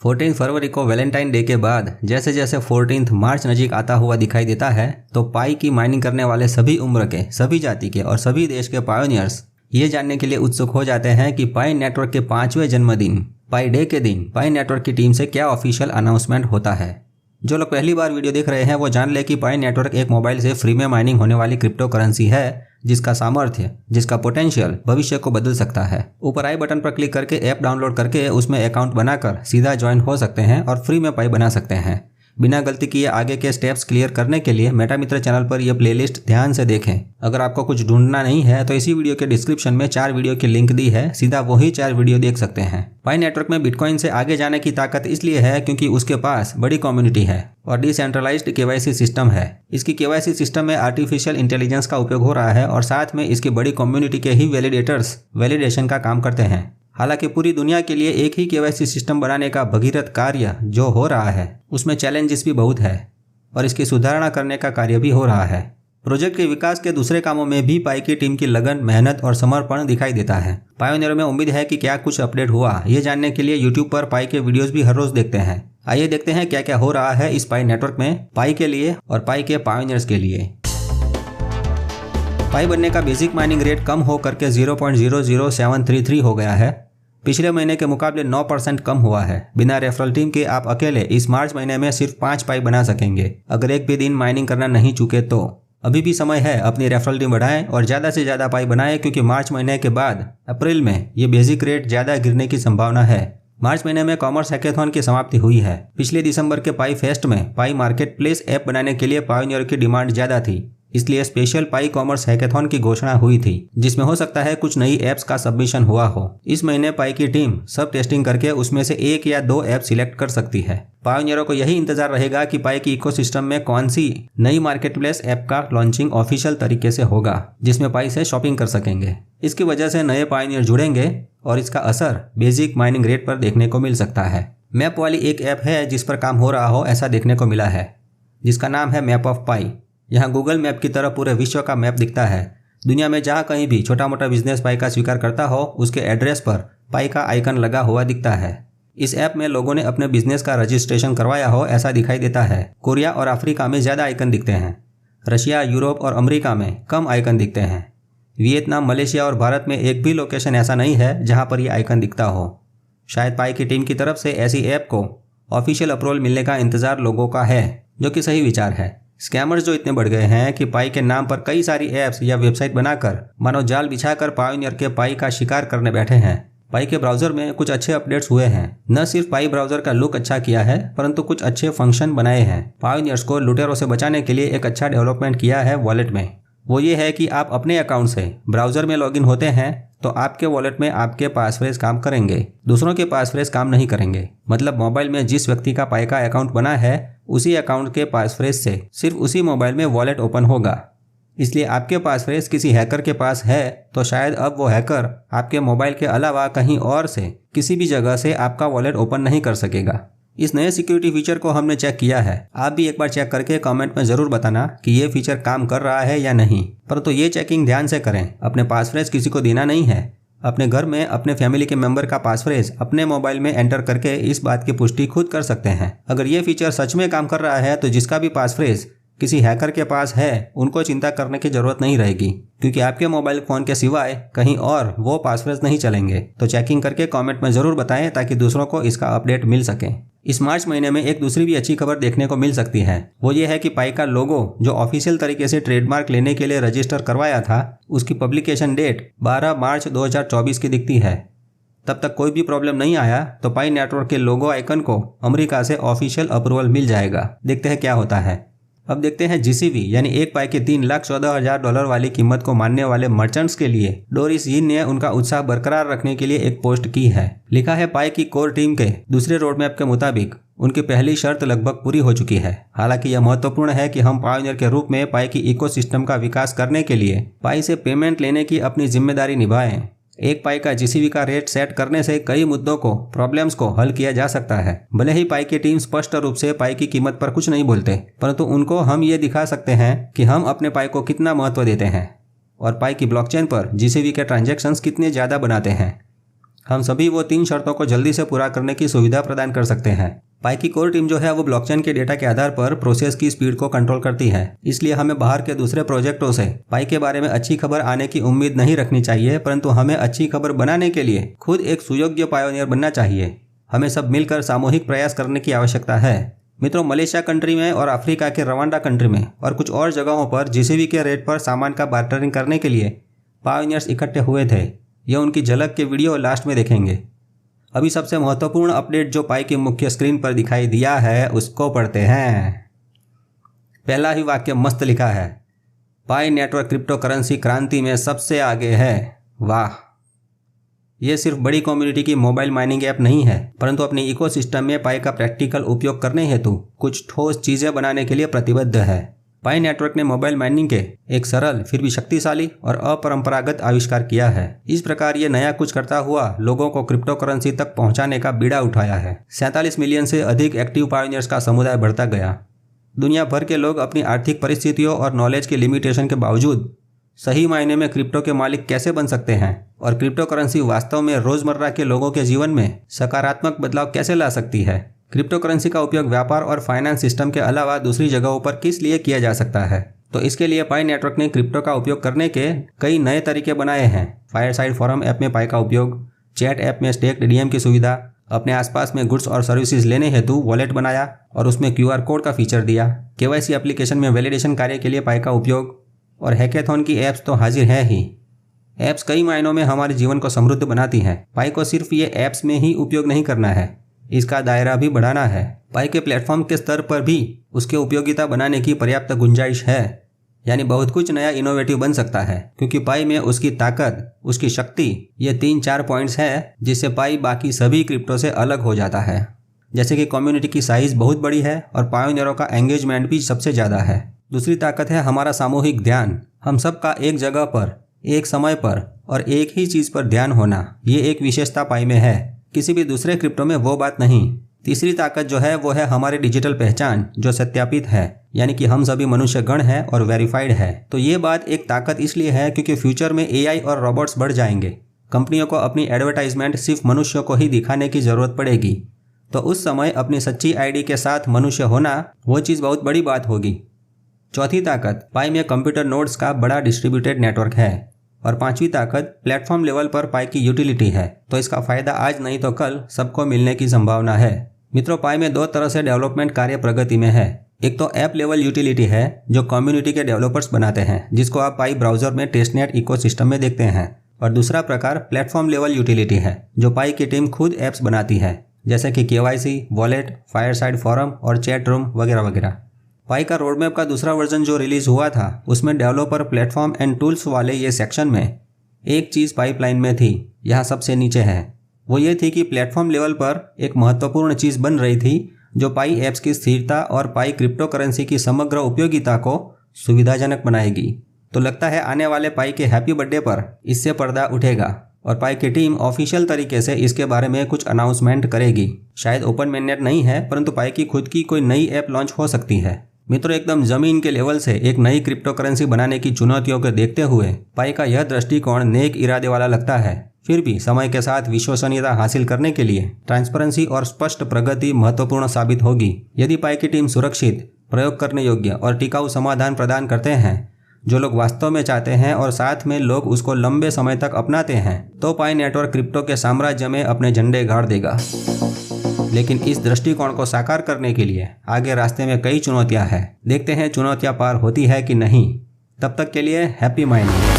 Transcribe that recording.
14 फरवरी को Valentine day के बाद जैसे जैसे 14 मार्च नजीक आता हुआ दिखाई देता है तो पाई की माइनिंग करने वाले सभी उम्र के, सभी जाति के और सभी देश के पायोनियर्स ये जानने के लिए उत्सुक हो जाते हैं कि पाई नेटवर्क के 5वें जन्मदिन पाई डे के दिन पाई नेटवर्क की टीम से क्या ऑफिशियल अनाउंसमेंट होता है। जो लोग पहली बार वीडियो देख रहे हैं वो जान ले कि पाई नेटवर्क एक मोबाइल से फ्री में माइनिंग होने वाली क्रिप्टो करेंसी है जिसका सामर्थ्य, जिसका पोटेंशियल भविष्य को बदल सकता है। ऊपर आई बटन पर क्लिक करके ऐप डाउनलोड करके उसमें अकाउंट बनाकर सीधा ज्वाइन हो सकते हैं और फ्री में पाई बना सकते हैं। बिना गलती किए आगे के स्टेप्स क्लियर करने के लिए मेटा मित्र चैनल पर यह प्लेलिस्ट ध्यान से देखें। अगर आपको कुछ ढूंढना नहीं है तो इसी वीडियो के डिस्क्रिप्शन में 4 वीडियो की लिंक दी है, सीधा वही 4 वीडियो देख सकते हैं। पाई नेटवर्क में बिटकॉइन से आगे जाने की ताकत इसलिए है क्योंकि उसके पास बड़ी कम्युनिटी है और डिसेंट्रलाइज्ड केवाईसी सिस्टम है। इसकी केवाईसी सिस्टम में आर्टिफिशियल इंटेलिजेंस का उपयोग हो रहा है और साथ में इसकी बड़ी कम्युनिटी के ही वैलिडेटर्स वैलिडेशन का काम करते हैं। हालांकि पूरी दुनिया के लिए एक ही केवाईसी सिस्टम बनाने का भगीरथ कार्य जो हो रहा है उसमें चैलेंजेस भी बहुत है और इसकी सुधारणा करने का कार्य भी हो रहा है। प्रोजेक्ट के विकास के दूसरे कामों में भी पाई की टीम की लगन, मेहनत और समर्पण दिखाई देता है। पायोनियरों में उम्मीद है कि क्या कुछ अपडेट हुआ, ये जानने के लिए यूट्यूब पर पाई के वीडियोस भी हर रोज देखते हैं। आइए देखते हैं क्या क्या हो रहा है इस पाई नेटवर्क में पाई के लिए और पाई के पायोनियर्स के लिए। पाई बनने का बेसिक माइनिंग रेट कम हो करके 0.00733 हो गया है। पिछले महीने के मुकाबले 9% कम हुआ है। बिना रेफरल टीम के आप अकेले इस मार्च महीने में सिर्फ 5 पाई बना सकेंगे अगर एक भी दिन माइनिंग करना नहीं चुके तो। अभी भी समय है, अपनी रेफरल टीम बढ़ाएं और ज़्यादा से ज़्यादा पाई बनाएं क्योंकि मार्च महीने के बाद अप्रैल में ये बेसिक रेट ज़्यादा गिरने की संभावना है। मार्च महीने में कॉमर्स हैकेथॉन की समाप्ति हुई है। पिछले दिसंबर के पाई फेस्ट में पाई मार्केट प्लेस ऐप बनाने के लिए पायोनियर की डिमांड ज़्यादा थी, इसलिए स्पेशल पाई कॉमर्स हैकेथॉन की घोषणा हुई थी जिसमें हो सकता है कुछ नई ऐप्स का सबमिशन हुआ हो। इस महीने पाई की टीम सब टेस्टिंग करके उसमें से 1 या 2 ऐप सिलेक्ट कर सकती है। पायोनियरों को यही इंतजार रहेगा कि पाई की इकोसिस्टम में कौन सी नई मार्केट प्लेस ऐप का लॉन्चिंग ऑफिशियल तरीके से होगा जिसमें पाई से शॉपिंग कर सकेंगे। इसकी वजह से नए पायोनियर जुड़ेंगे और इसका असर बेसिक माइनिंग रेट पर देखने को मिल सकता है। मैप वाली एक ऐप है जिस पर काम हो रहा हो ऐसा देखने को मिला है, जिसका नाम है मैप ऑफ पाई। यहाँ गूगल मैप की तरह पूरे विश्व का मैप दिखता है। दुनिया में जहाँ कहीं भी छोटा मोटा बिजनेस पाई का स्वीकार करता हो उसके एड्रेस पर पाई का आइकन लगा हुआ दिखता है। इस ऐप में लोगों ने अपने बिजनेस का रजिस्ट्रेशन करवाया हो ऐसा दिखाई देता है। कोरिया और अफ्रीका में ज़्यादा आइकन दिखते हैं। रशिया, यूरोप और अमेरिका में कम आइकन दिखते हैं। वियतनाम, मलेशिया और भारत में एक भी लोकेशन ऐसा नहीं है जहाँ पर यह आइकन दिखता हो। शायद पाई की टीम की तरफ से ऐसी ऐप को ऑफिशियल अप्रूवल मिलने का इंतजार लोगों का है, जो कि सही विचार है। स्कैमर्स जो इतने बढ़ गए हैं कि पाई के नाम पर कई सारी ऐप्स या वेबसाइट बनाकर मानो जाल बिछाकर पायोनियर के पाई का शिकार करने बैठे हैं। पाई के ब्राउजर में कुछ अच्छे अपडेट्स हुए हैं। न सिर्फ पाई ब्राउजर का लुक अच्छा किया है परंतु कुछ अच्छे फंक्शन बनाए हैं। पायोनियर्स को लुटेरों से बचाने के लिए एक अच्छा डेवलपमेंट किया है वॉलेट में। वो ये है कि आप अपने अकाउंट से ब्राउजर में लॉगिन होते हैं तो आपके वॉलेट में आपके पासफ्रेज काम करेंगे, दूसरों के पासफ्रेज काम नहीं करेंगे। मतलब मोबाइल में जिस व्यक्ति का पाई का अकाउंट बना है उसी अकाउंट के पासफ्रेज से सिर्फ उसी मोबाइल में वॉलेट ओपन होगा। इसलिए आपके पासफ्रेज किसी हैकर के पास है तो शायद अब वो हैकर आपके मोबाइल के अलावा कहीं और से किसी भी जगह से आपका वॉलेट ओपन नहीं कर सकेगा। इस नए सिक्योरिटी फीचर को हमने चेक किया है। आप भी एक बार चेक करके कमेंट में ज़रूर बताना कि ये फीचर काम कर रहा है या नहीं। परंतु ये चेकिंग ध्यान से करें, अपने पासफ्रेज किसी को देना नहीं है। अपने घर में अपने फैमिली के मेंबर का पासफ्रेज अपने मोबाइल में एंटर करके इस बात की पुष्टि खुद कर सकते हैं। अगर ये फीचर सच में काम कर रहा है तो जिसका भी पासफ्रेज किसी हैकर के पास है उनको चिंता करने की जरूरत नहीं रहेगी क्योंकि आपके मोबाइल फ़ोन के सिवाय कहीं और वो पासफ्रेज नहीं चलेंगे। तो चेकिंग करके कमेंट में ज़रूर बताएं ताकि दूसरों को इसका अपडेट मिल सके। इस मार्च महीने में एक दूसरी भी अच्छी खबर देखने को मिल सकती है। वो ये है कि पाई का लोगो जो ऑफिशियल तरीके से ट्रेडमार्क लेने के लिए रजिस्टर करवाया था उसकी पब्लिकेशन डेट 12 मार्च 2024 की दिखती है। तब तक कोई भी प्रॉब्लम नहीं आया तो पाई नेटवर्क के लोगो आइकन को अमेरिका से ऑफिशियल अप्रूवल मिल जाएगा। देखते हैं क्या होता है। अब देखते हैं जीसीवी यानी एक पाई के $3,14,000 वाली कीमत को मानने वाले मर्चेंट्स के लिए डोरिस यीन ने उनका उत्साह बरकरार रखने के लिए एक पोस्ट की है। लिखा है, पाई की कोर टीम के दूसरे रोडमैप के मुताबिक उनकी पहली शर्त लगभग पूरी हो चुकी है। हालांकि यह महत्वपूर्ण है कि हम पायोनियर के रूप में पाई की इकोसिस्टम का विकास करने के लिए पाई से पेमेंट लेने की अपनी जिम्मेदारी निभाएं। एक पाई का जीसीवी का रेट सेट करने से कई मुद्दों को, प्रॉब्लम्स को हल किया जा सकता है। भले ही पाई की टीम स्पष्ट रूप से पाई की कीमत पर कुछ नहीं बोलते, परंतु उनको हम ये दिखा सकते हैं कि हम अपने पाई को कितना महत्व देते हैं और पाई की ब्लॉकचेन पर जीसीवी के ट्रांजैक्शंस कितने ज़्यादा बनाते हैं। हम सभी वो 3 शर्तों को जल्दी से पूरा करने की सुविधा प्रदान कर सकते हैं। पाई की कोर टीम जो है वो ब्लॉकचेन के डेटा के आधार पर प्रोसेस की स्पीड को कंट्रोल करती है। इसलिए हमें बाहर के दूसरे प्रोजेक्टों से पाई के बारे में अच्छी खबर आने की उम्मीद नहीं रखनी चाहिए, परंतु हमें अच्छी खबर बनाने के लिए खुद एक सुयोग्य पायोनियर बनना चाहिए। हमें सब मिलकर सामूहिक प्रयास करने की आवश्यकता है। मित्रों, मलेशिया कंट्री में और अफ्रीका के रवांडा कंट्री में और कुछ और जगहों पर जीसीबी के रेट पर सामान का बार्टरिंग करने के लिए पायोनियर्स इकट्ठे हुए थे। यह उनकी झलक के वीडियो लास्ट में देखेंगे। अभी सबसे महत्वपूर्ण अपडेट जो पाई की मुख्य स्क्रीन पर दिखाई दिया है उसको पढ़ते हैं। पहला ही वाक्य मस्त लिखा है, पाई नेटवर्क क्रिप्टो करेंसी क्रांति में सबसे आगे है। वाह! ये सिर्फ बड़ी कम्युनिटी की मोबाइल माइनिंग ऐप नहीं है, परंतु अपने इकोसिस्टम में पाई का प्रैक्टिकल उपयोग करने हेतु कुछ ठोस चीजें बनाने के लिए प्रतिबद्ध है। पाई नेटवर्क ने मोबाइल माइनिंग के एक सरल फिर भी शक्तिशाली और अपरंपरागत आविष्कार किया है। इस प्रकार ये नया कुछ करता हुआ लोगों को क्रिप्टो करेंसी तक पहुंचाने का बीड़ा उठाया है। 47 मिलियन से अधिक एक्टिव पायोनियर्स का समुदाय बढ़ता गया। दुनिया भर के लोग अपनी आर्थिक परिस्थितियों और नॉलेज के लिमिटेशन के बावजूद सही मायने में क्रिप्टो के मालिक कैसे बन सकते हैं और क्रिप्टो करेंसी वास्तव में रोजमर्रा के लोगों के जीवन में सकारात्मक बदलाव कैसे ला सकती है। क्रिप्टो करेंसी का उपयोग व्यापार और फाइनेंस सिस्टम के अलावा दूसरी जगहों पर किस लिए किया जा सकता है, तो इसके लिए पाई नेटवर्क ने क्रिप्टो का उपयोग करने के कई नए तरीके बनाए हैं। फायरसाइड फोरम ऐप में पाई का उपयोग, चैट ऐप में स्टेक्ड डीएम की सुविधा, अपने आसपास में गुड्स और सर्विसेज लेने हेतु वॉलेट बनाया और उसमें QR कोड का फीचर दिया। KYC एप्लीकेशन में वैलिडेशन कार्य के लिए पाई का उपयोग और हैकेथॉन की ऐप्स तो हाजिर है ही। ऐप्स कई मायनों में हमारे जीवन को समृद्ध बनाती हैं। पाई को सिर्फ ये ऐप्स में ही उपयोग नहीं करना है, इसका दायरा भी बढ़ाना है। पाई के प्लेटफॉर्म के स्तर पर भी उसके उपयोगिता बनाने की पर्याप्त गुंजाइश है, यानी बहुत कुछ नया इनोवेटिव बन सकता है, क्योंकि पाई में उसकी ताकत, उसकी शक्ति, ये 3-4 पॉइंट्स है जिससे पाई बाकी सभी क्रिप्टो से अलग हो जाता है। जैसे कि कम्युनिटी की साइज बहुत बड़ी है और पायोनियरों का एंगेजमेंट भी सबसे ज़्यादा है। दूसरी ताकत है हमारा सामूहिक ध्यान, हम सबका एक जगह पर, एक समय पर और एक ही चीज़ पर ध्यान होना। ये एक विशेषता पाई में है, किसी भी दूसरे क्रिप्टो में वो बात नहीं। तीसरी ताकत जो है वो है हमारी डिजिटल पहचान जो सत्यापित है, यानी कि हम सभी मनुष्य गण हैं और वेरीफाइड है। तो ये बात एक ताकत इसलिए है क्योंकि फ्यूचर में AI और रोबोट्स बढ़ जाएंगे। कंपनियों को अपनी एडवर्टाइजमेंट सिर्फ मनुष्यों को ही दिखाने की जरूरत पड़ेगी, तो उस समय अपनी सच्ची ID के साथ मनुष्य होना वो चीज़ बहुत बड़ी बात होगी। चौथी ताकत, पाई में कंप्यूटर नोड्स का बड़ा डिस्ट्रीब्यूटेड नेटवर्क है। और पांचवी ताकत, प्लेटफॉर्म लेवल पर पाई की यूटिलिटी है, तो इसका फायदा आज नहीं तो कल सबको मिलने की संभावना है। मित्रों, पाई में 2 तरह से डेवलपमेंट कार्य प्रगति में है। एक तो ऐप लेवल यूटिलिटी है जो कम्युनिटी के डेवलपर्स बनाते हैं, जिसको आप पाई ब्राउजर में टेस्टनेट इकोसिस्टम में देखते हैं। और दूसरा प्रकार प्लेटफॉर्म लेवल यूटिलिटी है जो पाई की टीम खुद ऐप्स बनाती है, जैसे कि KYC, वॉलेट, फायरसाइड फोरम और चैट रूम वगैरह वगैरह। पाई का रोडमैप का दूसरा वर्जन जो रिलीज हुआ था उसमें डेवलपर, प्लेटफॉर्म एंड टूल्स वाले ये सेक्शन में एक चीज़ पाइपलाइन में थी, यहाँ सबसे नीचे है। वो ये थी कि प्लेटफॉर्म लेवल पर एक महत्वपूर्ण चीज़ बन रही थी जो पाई ऐप्स की स्थिरता और पाई क्रिप्टो करेंसी की समग्र उपयोगिता को सुविधाजनक बनाएगी। तो लगता है आने वाले पाई के हैप्पी बर्थडे पर इससे पर्दा उठेगा और पाई की टीम ऑफिशियल तरीके से इसके बारे में कुछ अनाउंसमेंट करेगी। शायद ओपन मेननेट नहीं है, परंतु पाई की खुद की कोई नई ऐप लॉन्च हो सकती है। मित्रों, एकदम जमीन के लेवल से एक नई क्रिप्टो करेंसी बनाने की चुनौतियों को देखते हुए पाई का यह दृष्टिकोण नेक इरादे वाला लगता है। फिर भी समय के साथ विश्वसनीयता हासिल करने के लिए ट्रांसपेरेंसी और स्पष्ट प्रगति महत्वपूर्ण साबित होगी। यदि पाई की टीम सुरक्षित, प्रयोग करने योग्य और टिकाऊ समाधान प्रदान करते हैं जो लोग वास्तव में चाहते हैं और साथ में लोग उसको लंबे समय तक अपनाते हैं, तो पाई नेटवर्क क्रिप्टो के साम्राज्य में अपने झंडे गाड़ देगा। लेकिन इस दृष्टिकोण को साकार करने के लिए आगे रास्ते में कई चुनौतियां हैं। देखते हैं चुनौतियां पार होती है कि नहीं। तब तक के लिए हैप्पी माइनिंग।